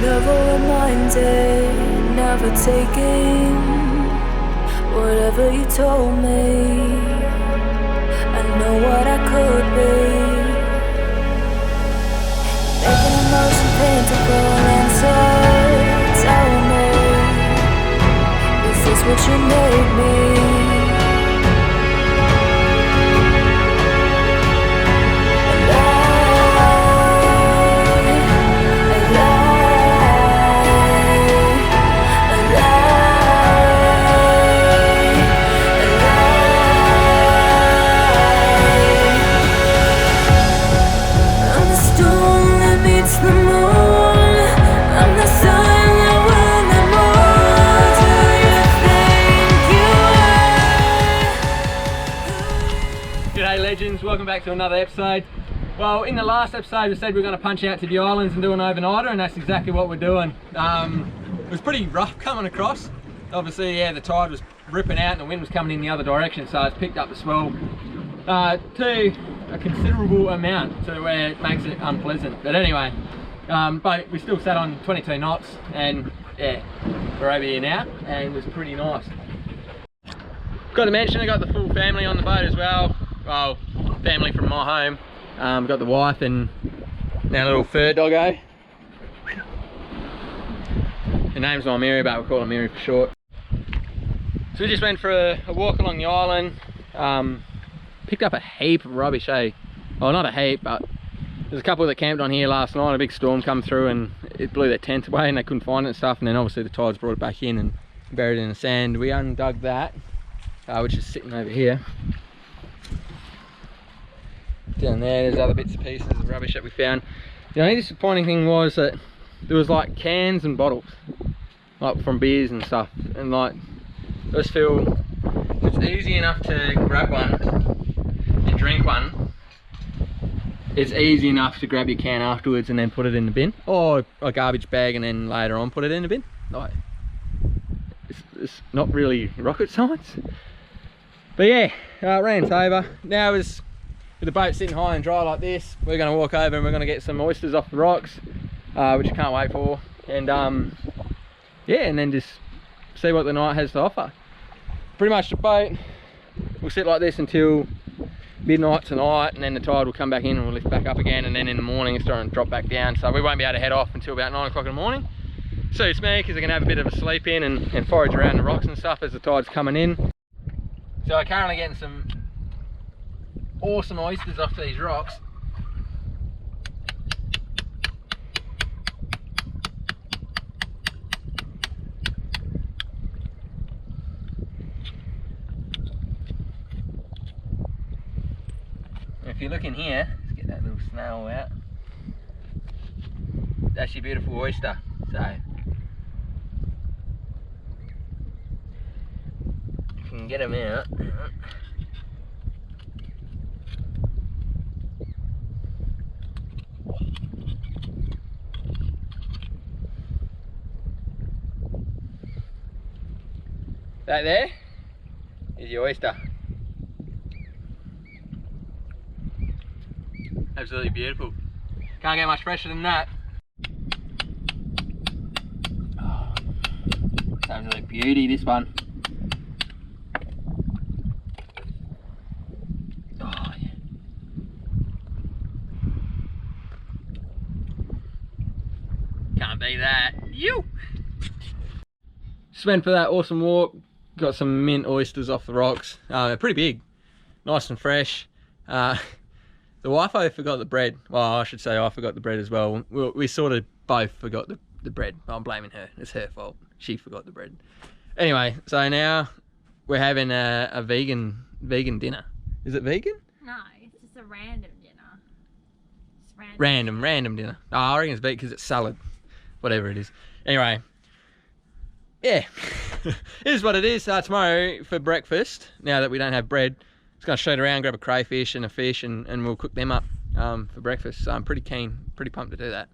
Never reminded, never taking whatever you told me. I know what I could be, making emotion paintable and so tell me, is this what you made me? G'day legends, welcome back to another episode. Well, in the last episode we said we were going to punch out to the islands and do an overnighter, and that's exactly what we're doing. It was pretty rough coming across. Obviously, yeah, the tide was ripping out and the wind was coming in the other direction, so it's picked up the swell to a considerable amount to where it makes it unpleasant. But anyway, but we still sat on 22 knots, and yeah, we're over here now, and it was pretty nice. Got to mention, I got the full family on the boat as well. Well, family from my home. Got the wife and our little fur doggo. Her name's not Mary, but we'll call her Mary for short. So we just went for a walk along the island. Picked up a heap of rubbish, eh? Well, not a heap, but there's a couple that camped on here last night. A big storm come through and it blew their tent away and they couldn't find it and stuff. And then obviously the tides brought it back in and buried it in the sand. We undug that, which is sitting over here. Down there, there's other bits and pieces of rubbish that we found. The only disappointing thing was that there was like cans and bottles, like from beers and stuff, and like I just feel it's easy enough to grab one and drink one. It's easy enough to grab your can afterwards and then put it in the bin, or a garbage bag and then later on put it in the bin. Like, it's not really rocket science. But yeah, rain's over. Now is with the boat sitting high and dry like this, we're going to walk over and we're going to get some oysters off the rocks, which I can't wait for. And yeah, and then just see what the night has to offer. Pretty much the boat will sit like this until midnight tonight, and then the tide will come back in and we'll lift back up again, and then in the morning it's starting to drop back down, so we won't be able to head off until about 9 o'clock in the morning. Suits me because I can have a bit of a sleep in and forage around the rocks and stuff as the tide's coming in. So I'm currently getting some awesome oysters off these rocks. If you look in here, let's get that little snail out. It's actually a beautiful oyster. So if you can get them out. That there is your oyster. Absolutely beautiful. Can't get much fresher than that. Oh, it's absolute beauty, this one. Oh yeah. Can't beat that. You. Just went for that awesome walk. Got some mint oysters off the rocks. They're pretty big, nice and fresh. The Wi-Fi forgot the bread. Well, I should say I forgot the bread as well. We sort of both forgot the bread. I'm blaming her. It's her fault. She forgot the bread. Anyway, so now we're having a vegan dinner. Is it vegan? No, it's just a random dinner. It's Random dinner. Oh, I reckon it's vegan because it's salad. Whatever it is. Anyway. Yeah, it is what it is. Tomorrow for breakfast, now that we don't have bread, just going to shoot around, grab a crayfish and a fish, and we'll cook them up for breakfast. So I'm pretty keen, pretty pumped to do that.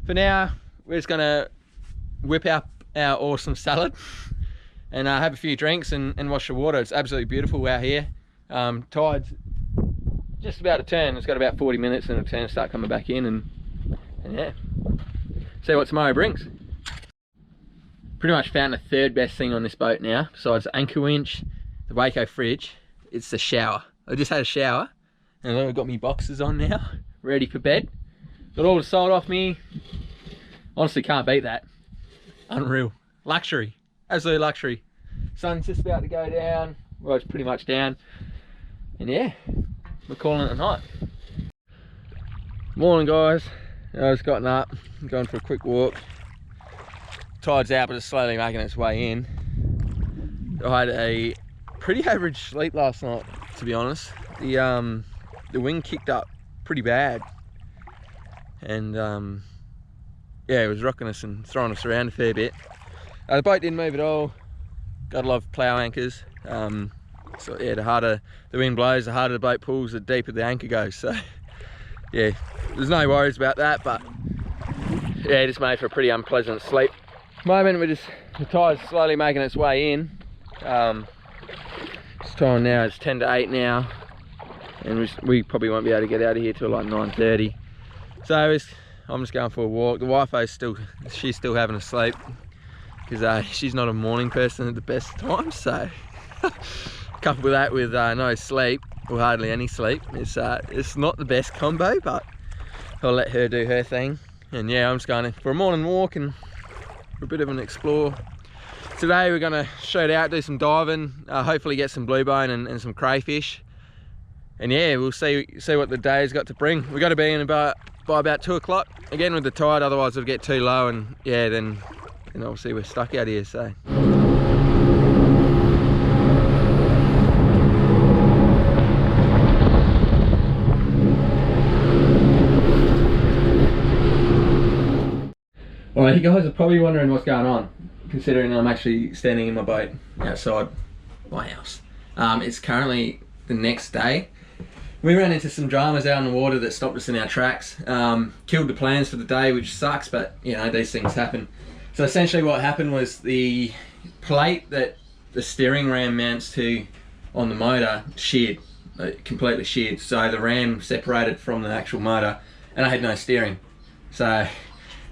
For now, we're just going to whip up our awesome salad and have a few drinks and wash the water. It's absolutely beautiful out here. Tide's just about to turn. It's got about 40 minutes and it'll turn, start coming back in, and yeah. see what tomorrow brings. Pretty much found the third best thing on this boat now, besides the anchor winch, the Waco fridge. It's the shower. I just had a shower, and I've got my boxes on now, ready for bed. Got all the salt off me. Honestly, can't beat that. Unreal. Luxury. Absolute luxury. Sun's just about to go down. Well, it's pretty much down. And yeah, we're calling it a night. Morning, guys. I just gotten up, going for a quick walk. Tide's out, but it's slowly making its way in. I had a pretty average sleep last night, to be honest. The wind kicked up pretty bad, and yeah, it was rocking us and throwing us around a fair bit. The boat didn't move at all. Gotta love plough anchors. So yeah, the harder the wind blows, the harder the boat pulls, the deeper the anchor goes. So yeah, there's no worries about that, but yeah, it just made for a pretty unpleasant sleep. Moment the tide's slowly making its way in. It's time now, it's 10 to 8 now, and we probably won't be able to get out of here till like 9:30. So I'm just going for a walk. The wife she's still having a sleep, because she's not a morning person at the best times. So coupled with that, with no sleep or hardly any sleep, it's not the best combo, but I'll let her do her thing. And yeah, I'm just going for a morning walk and a bit of an explore. Today we're going to shoot out, do some diving, hopefully get some bluebone and some crayfish. And yeah, we'll see what the day's got to bring. We've got to be in by about 2 o'clock again with the tide, otherwise it'll get too low, and yeah, then obviously we're stuck out here. So alright, you guys are probably wondering what's going on, considering I'm actually standing in my boat outside my house. It's currently the next day. We ran into some dramas out in the water that stopped us in our tracks. Killed the plans for the day, which sucks, but you know, these things happen. So essentially what happened was the plate that the steering ram mounts to on the motor sheared, completely sheared. So the ram separated from the actual motor, and I had no steering. So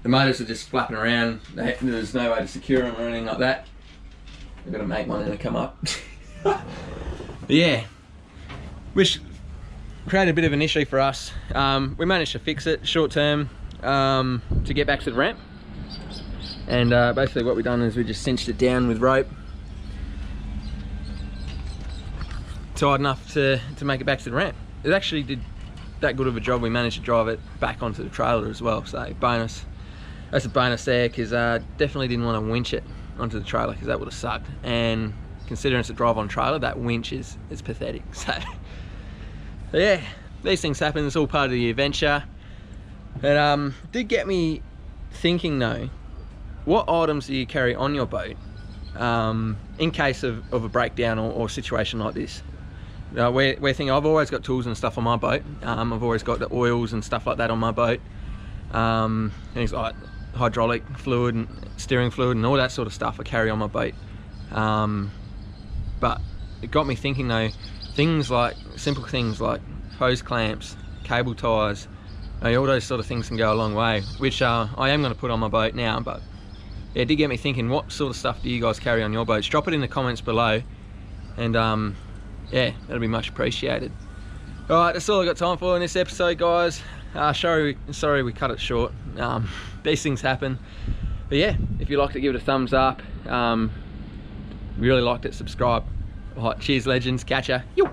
the motors are just flapping around. There's no way to secure them or anything like that. I've got to make one and come up. But yeah, which created a bit of an issue for us. We managed to fix it short term to get back to the ramp. And basically what we've done is we just cinched it down with rope, tight enough to make it back to the ramp. It actually did that good of a job. We managed to drive it back onto the trailer as well, so bonus. That's a bonus there, because I definitely didn't want to winch it onto the trailer, because that would have sucked. And considering it's a drive-on trailer, that winch is pathetic. So yeah, these things happen. It's all part of the adventure. It did get me thinking though, what items do you carry on your boat in case of a breakdown or situation like this? We're thinking, I've always got tools and stuff on my boat. I've always got the oils and stuff like that on my boat. Things like hydraulic fluid and steering fluid and all that sort of stuff I carry on my boat. But it got me thinking though, simple things like hose clamps, cable ties, all those sort of things can go a long way, which I am going to put on my boat now. But yeah, it did get me thinking, what sort of stuff do you guys carry on your boats? Drop it in the comments below, and yeah, that'll be much appreciated. Alright, that's all I got time for in this episode, guys. Sorry we cut it short. These things happen. But yeah, if you liked it, give it a thumbs up. Really liked it, subscribe. Alright, cheers legends, catch ya. Yo.